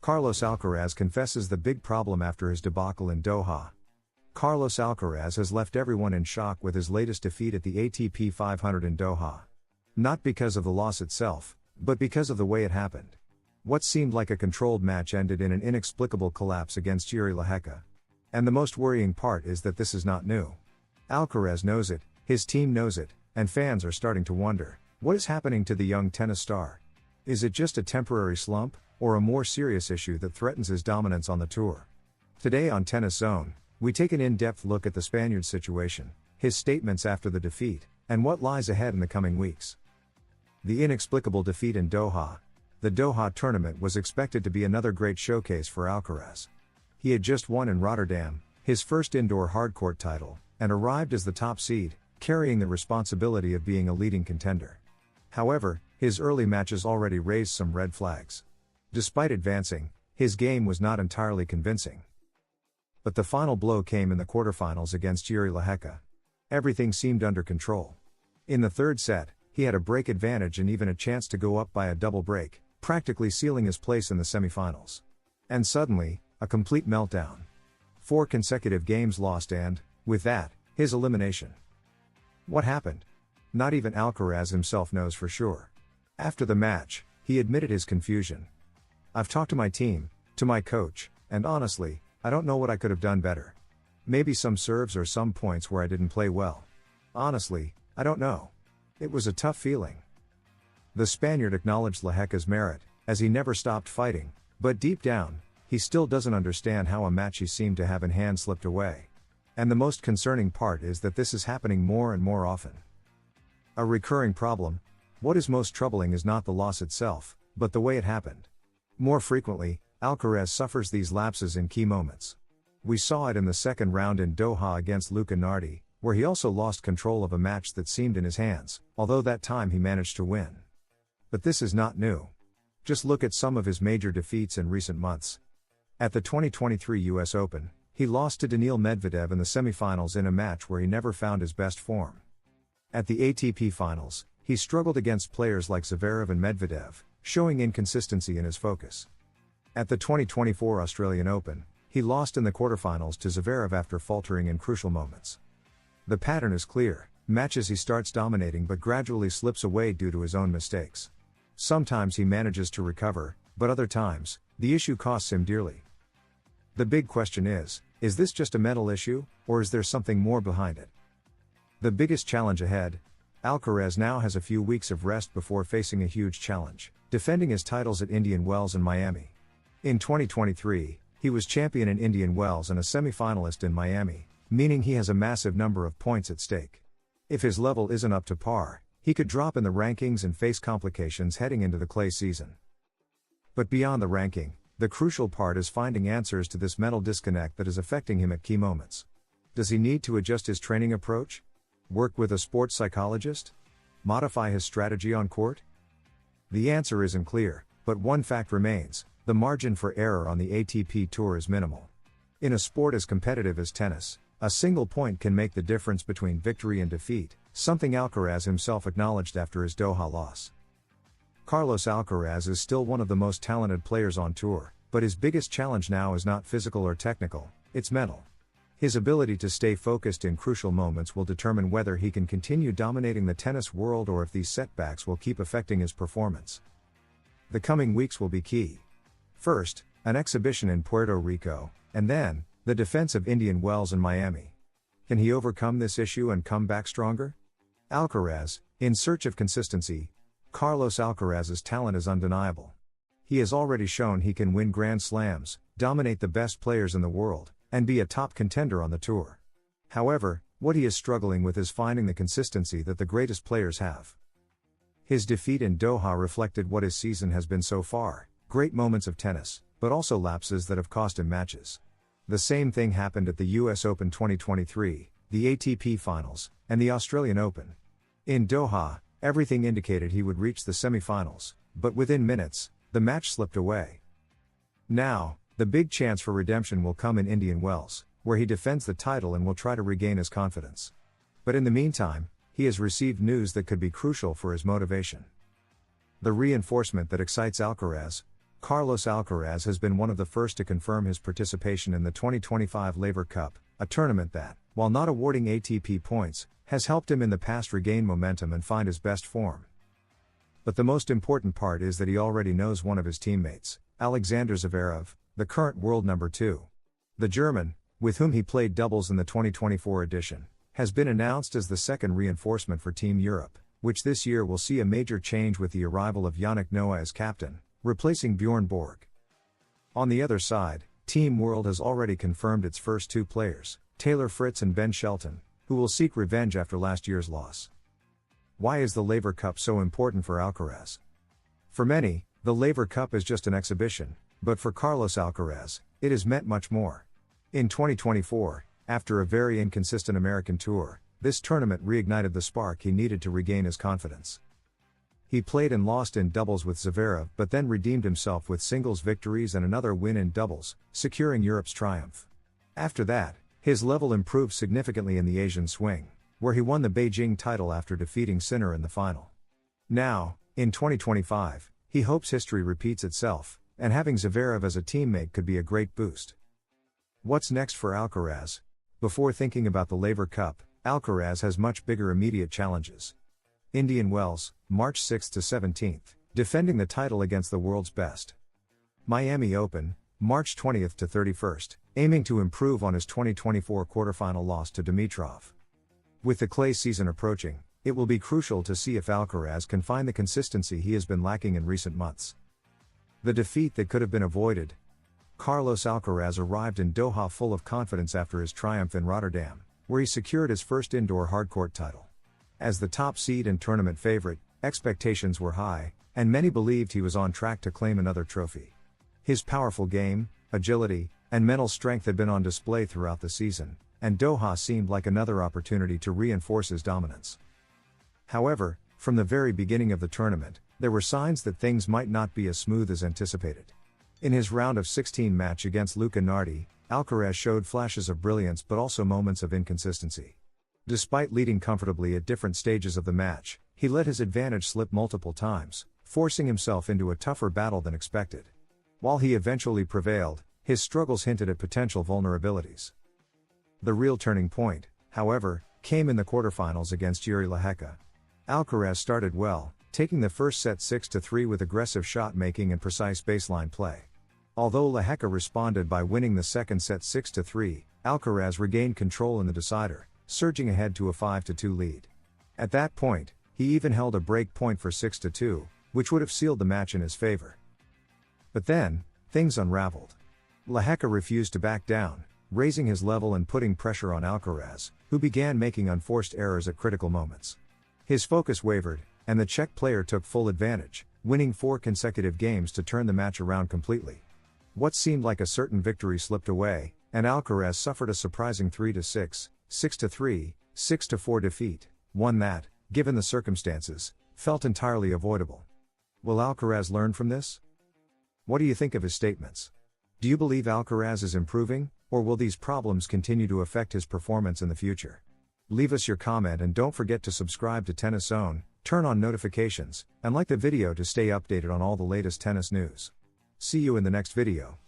Carlos Alcaraz confesses the big problem after his debacle in Doha. Carlos Alcaraz has left everyone in shock with his latest defeat at the ATP 500 in Doha. Not because of the loss itself, but because of the way it happened. What seemed like a controlled match ended in an inexplicable collapse against Lehecka. And the most worrying part is that this is not new. Alcaraz knows it, his team knows it, and fans are starting to wonder, what is happening to the young tennis star? Is it just a temporary slump, or a more serious issue that threatens his dominance on the tour? Today on Tennis Zone, we take an in-depth look at the Spaniard's situation, his statements after the defeat, and what lies ahead in the coming weeks. The inexplicable defeat in Doha. The Doha tournament was expected to be another great showcase for Alcaraz. He had just won in Rotterdam, his first indoor hardcourt title, and arrived as the top seed, carrying the responsibility of being a leading contender. However, his early matches already raised some red flags. Despite advancing, his game was not entirely convincing. But the final blow came in the quarterfinals against Lehecka. Everything seemed under control. In the third set, he had a break advantage and even a chance to go up by a double break, practically sealing his place in the semifinals. And suddenly, a complete meltdown. 4 consecutive games lost and, with that, his elimination. What happened? Not even Alcaraz himself knows for sure. After the match, he admitted his confusion. "I've talked to my team, to my coach, and honestly, I don't know what I could have done better. Maybe some serves or some points where I didn't play well. Honestly, I don't know. It was a tough feeling." The Spaniard acknowledged Lehecka's merit, as he never stopped fighting, but deep down, he still doesn't understand how a match he seemed to have in hand slipped away. And the most concerning part is that this is happening more and more often. A recurring problem. What is most troubling is not the loss itself, but the way it happened. More frequently, Alcaraz suffers these lapses in key moments. We saw it in the second round in Doha against Luca Nardi, where he also lost control of a match that seemed in his hands, although that time he managed to win. But this is not new. Just look at some of his major defeats in recent months. At the 2023 US Open, he lost to Daniil Medvedev in the semifinals in a match where he never found his best form. At the ATP Finals, he struggled against players like Zverev and Medvedev, showing inconsistency in his focus. At the 2024 Australian Open, he lost in the quarterfinals to Zverev after faltering in crucial moments. The pattern is clear: matches he starts dominating but gradually slips away due to his own mistakes. Sometimes he manages to recover, but other times, the issue costs him dearly. The big question is this just a mental issue, or is there something more behind it? The biggest challenge ahead. Alcaraz now has a few weeks of rest before facing a huge challenge, defending his titles at Indian Wells and Miami. In 2023, he was champion in Indian Wells and a semi-finalist in Miami, meaning he has a massive number of points at stake. If his level isn't up to par, he could drop in the rankings and face complications heading into the clay season. But beyond the ranking, the crucial part is finding answers to this mental disconnect that is affecting him at key moments. Does he need to adjust his training approach? Work with a sports psychologist? Modify his strategy on court? The answer isn't clear, but one fact remains: the margin for error on the ATP Tour is minimal. In a sport as competitive as tennis, a single point can make the difference between victory and defeat, something Alcaraz himself acknowledged after his Doha loss. Carlos Alcaraz is still one of the most talented players on tour, but his biggest challenge now is not physical or technical, it's mental. His ability to stay focused in crucial moments will determine whether he can continue dominating the tennis world or if these setbacks will keep affecting his performance. The coming weeks will be key. First, an exhibition in Puerto Rico, and then, the defense of Indian Wells and Miami. Can he overcome this issue and come back stronger? Alcaraz, in search of consistency. Carlos Alcaraz's talent is undeniable. He has already shown he can win Grand Slams, dominate the best players in the world, and be a top contender on the tour. However, what he is struggling with is finding the consistency that the greatest players have. His defeat in Doha reflected what his season has been so far: great moments of tennis, but also lapses that have cost him matches. The same thing happened at the US Open 2023, the ATP Finals, and the Australian Open. In Doha, everything indicated he would reach the semi-finals, but within minutes, the match slipped away. Now, the big chance for redemption will come in Indian Wells, where he defends the title and will try to regain his confidence. But in the meantime, he has received news that could be crucial for his motivation. The reinforcement that excites Alcaraz. Carlos Alcaraz has been one of the first to confirm his participation in the 2025 Laver Cup, a tournament that, while not awarding ATP points, has helped him in the past regain momentum and find his best form. But the most important part is that he already knows one of his teammates, Alexander Zverev, the current world number 2. The German, with whom he played doubles in the 2024 edition, has been announced as the second reinforcement for Team Europe, which this year will see a major change with the arrival of Yannick Noah as captain, replacing Bjorn Borg. On the other side, Team World has already confirmed its first 2 players, Taylor Fritz and Ben Shelton, who will seek revenge after last year's loss. Why is the Laver Cup so important for Alcaraz? For many, the Laver Cup is just an exhibition, but for Carlos Alcaraz, it has meant much more. In 2024, after a very inconsistent American tour, this tournament reignited the spark he needed to regain his confidence. He played and lost in doubles with Zverev but then redeemed himself with singles victories and another win in doubles, securing Europe's triumph. After that, his level improved significantly in the Asian swing, where he won the Beijing title after defeating Sinner in the final. Now, in 2025, he hopes history repeats itself, and having Zverev as a teammate could be a great boost. What's next for Alcaraz? Before thinking about the Laver Cup, Alcaraz has much bigger immediate challenges. Indian Wells, March 6 to 17th, defending the title against the world's best. Miami Open, March 20th to 31st, aiming to improve on his 2024 quarterfinal loss to Dimitrov. With the clay season approaching, it will be crucial to see if Alcaraz can find the consistency he has been lacking in recent months. The defeat that could have been avoided. Carlos Alcaraz arrived in Doha full of confidence after his triumph in Rotterdam, where he secured his first indoor hardcourt title. As the top seed and tournament favorite, expectations were high, and many believed he was on track to claim another trophy. His powerful game, agility, and mental strength had been on display throughout the season, and Doha seemed like another opportunity to reinforce his dominance. However, from the very beginning of the tournament, there were signs that things might not be as smooth as anticipated. In his round of 16 match against Luca Nardi, Alcaraz showed flashes of brilliance but also moments of inconsistency. Despite leading comfortably at different stages of the match, he let his advantage slip multiple times, forcing himself into a tougher battle than expected. While he eventually prevailed, his struggles hinted at potential vulnerabilities. The real turning point, however, came in the quarterfinals against Lehecka. Alcaraz started well, taking the first set 6-3 with aggressive shot making and precise baseline play. Although Lehecka responded by winning the second set 6-3, Alcaraz regained control in the decider, surging ahead to a 5-2 lead. At that point, he even held a break point for 6-2, which would have sealed the match in his favor. But then, things unraveled. Lehecka refused to back down, raising his level and putting pressure on Alcaraz, who began making unforced errors at critical moments. His focus wavered, and the Czech player took full advantage, winning 4 consecutive games to turn the match around completely. What seemed like a certain victory slipped away, and Alcaraz suffered a surprising 3-6, 6-3, 6-4 defeat, one that, given the circumstances, felt entirely avoidable. Will Alcaraz learn from this? What do you think of his statements? Do you believe Alcaraz is improving, or will these problems continue to affect his performance in the future? Leave us your comment and don't forget to subscribe to Tennis Zone, turn on notifications, and like the video to stay updated on all the latest tennis news. See you in the next video.